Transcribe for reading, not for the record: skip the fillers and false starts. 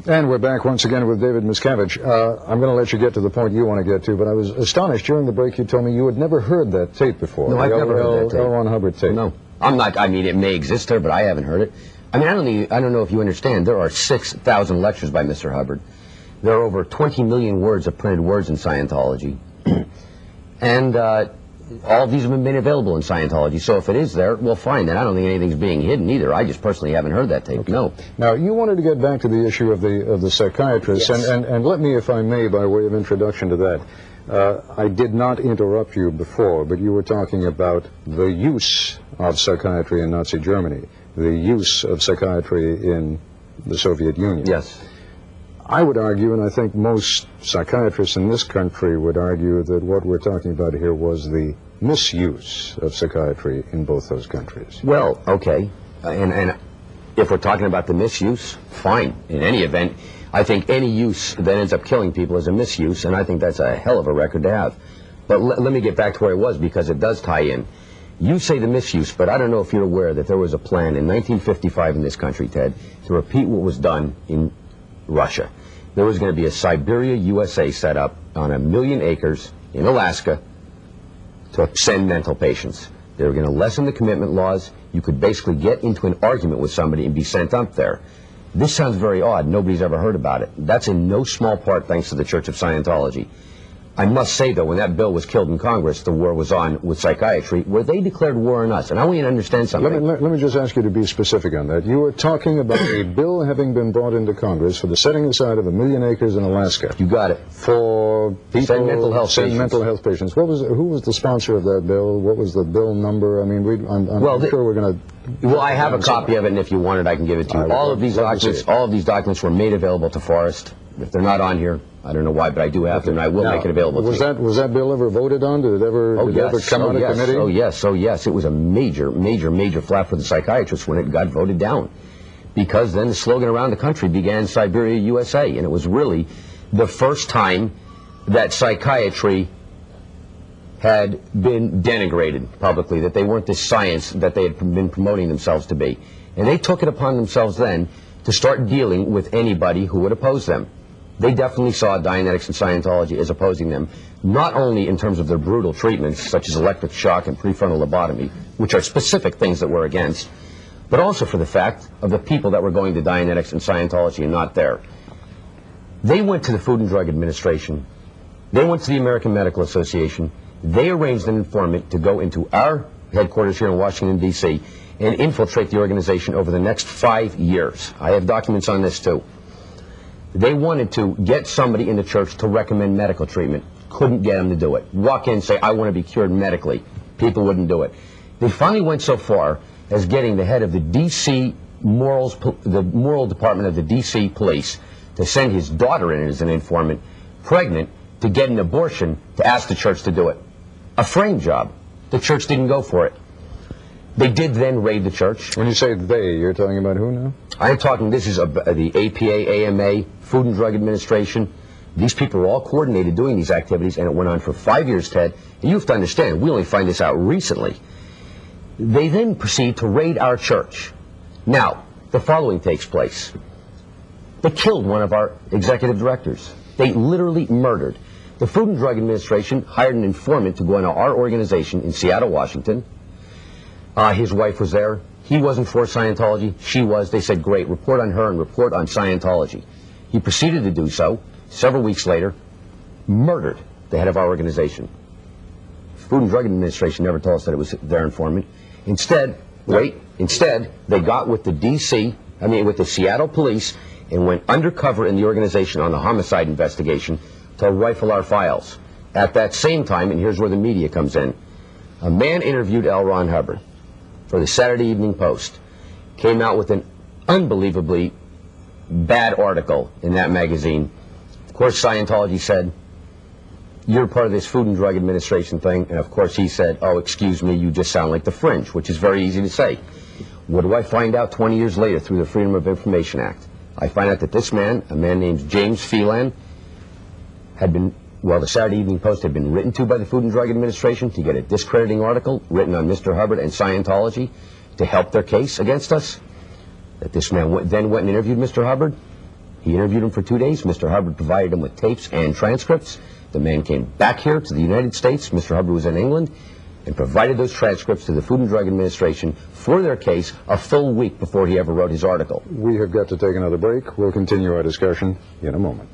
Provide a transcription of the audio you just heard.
And we're back once again with David Miscavige. I'm going to let you get to the point you want to get to, but I was astonished during the break you told me you had never heard that tape before. No, I've never heard that tape. L. Ron Hubbard tape. No. I'm not, I mean, it may exist there, but I haven't heard it. I mean, I don't know if you understand, there are 6,000 lectures by Mr. Hubbard. There are over 20 million words of printed words in Scientology. And all of these have been made available in Scientology, so if it is there, we'll find it. I don't think anything's being hidden either. I just personally haven't heard that tape, no. Now, you wanted to get back to the issue of the psychiatrist, yes. and let me, if I may, by way of introduction to that, I did not interrupt you before, but you were talking about the use of psychiatry in Nazi Germany, the use of psychiatry in the Soviet Union. Yes. I would argue, and I think most psychiatrists in this country would argue, that what we're talking about here was the misuse of psychiatry in both those countries. Well, okay, and if we're talking about the misuse, fine. In any event, I think any use that ends up killing people is a misuse, and I think that's a hell of a record to have. But let me get back to where I was, because it does tie in. You say the misuse, but I don't know if you're aware that there was a plan in 1955 in this country, Ted, to repeat what was done in Russia. There was going to be a Siberia, USA set up on 1 million acres in Alaska to send mental patients. They were going to lessen the commitment laws. You could basically get into an argument with somebody and be sent up there. This sounds very odd. Nobody's ever heard about it. That's in no small part thanks to the Church of Scientology. I must say, though, when that bill was killed in Congress, the war was on with psychiatry, where they declared war on us. And I want you to understand something. Let me just ask you to be specific on that. You were talking about a bill having been brought into Congress for the setting aside of 1 million acres in Alaska. You got it. For people... Send mental health patients. Mental health patients. Who was the sponsor of that bill? What was the bill number? I mean, I'm sure we're going to... Well, I have a copy of it, and if you want it, I can give it to you. All of these documents were made available to Forrest. If they're not on here, I don't know why, but I do have them, and I will make it available to you. Was that bill ever voted on? Did it ever come out of committee? Oh, yes. It was a major flap for the psychiatrists when it got voted down. Because then the slogan around the country began Siberia, USA, and it was really the first time that psychiatry had been denigrated publicly, that they weren't the science that they had been promoting themselves to be. And they took it upon themselves then to start dealing with anybody who would oppose them. They definitely saw Dianetics and Scientology as opposing them, not only in terms of their brutal treatments, such as electric shock and prefrontal lobotomy, which are specific things that we're against, but also for the fact of the people that were going to Dianetics and Scientology and not there. They went to the Food and Drug Administration. They went to the American Medical Association. They arranged an informant to go into our headquarters here in Washington, D.C., and infiltrate the organization over the next 5 years. I have documents on this, too. They wanted to get somebody in the church to recommend medical treatment. Couldn't get them to do it. Walk in and say, I want to be cured medically. People wouldn't do it. They finally went so far as getting the head of the D.C. the moral department of the D.C. police to send his daughter in as an informant, pregnant, to get an abortion, to ask the church to do it. A frame job. The church didn't go for it. They did then raid the church. When you say they, you're talking about who now? I'm talking, this is the APA, AMA, Food and Drug Administration. These people were all coordinated doing these activities, and it went on for 5 years, Ted. And you have to understand, we only find this out recently. They then proceed to raid our church. Now, the following takes place. They killed one of our executive directors. They literally murdered. The Food and Drug Administration hired an informant to go into our organization in Seattle, Washington. His wife was there. He wasn't for Scientology. She was. They said, great, report on her and report on Scientology. He proceeded to do so. Several weeks later, murdered the head of our organization. Food and Drug Administration never told us that it was their informant. Instead, they got with with the Seattle police and went undercover in the organization on the homicide investigation to rifle our files. At that same time, and here's where the media comes in, a man interviewed L. Ron Hubbard for the Saturday Evening Post, came out with an unbelievably bad article in that magazine. Of course, Scientology said, you're part of this Food and Drug Administration thing, and of course he said, oh, excuse me, you just sound like the Fringe, which is very easy to say. What do I find out 20 years later through the Freedom of Information Act? I find out that this man, a man named James Phelan, had been, well, the Saturday Evening Post had been written to by the Food and Drug Administration to get a discrediting article written on Mr. Hubbard and Scientology to help their case against us. That this man then went and interviewed Mr. Hubbard. He interviewed him for 2 days. Mr. Hubbard provided him with tapes and transcripts. The man came back here to the United States. Mr. Hubbard was in England and provided those transcripts to the Food and Drug Administration for their case a full week before he ever wrote his article. We have got to take another break. We'll continue our discussion in a moment.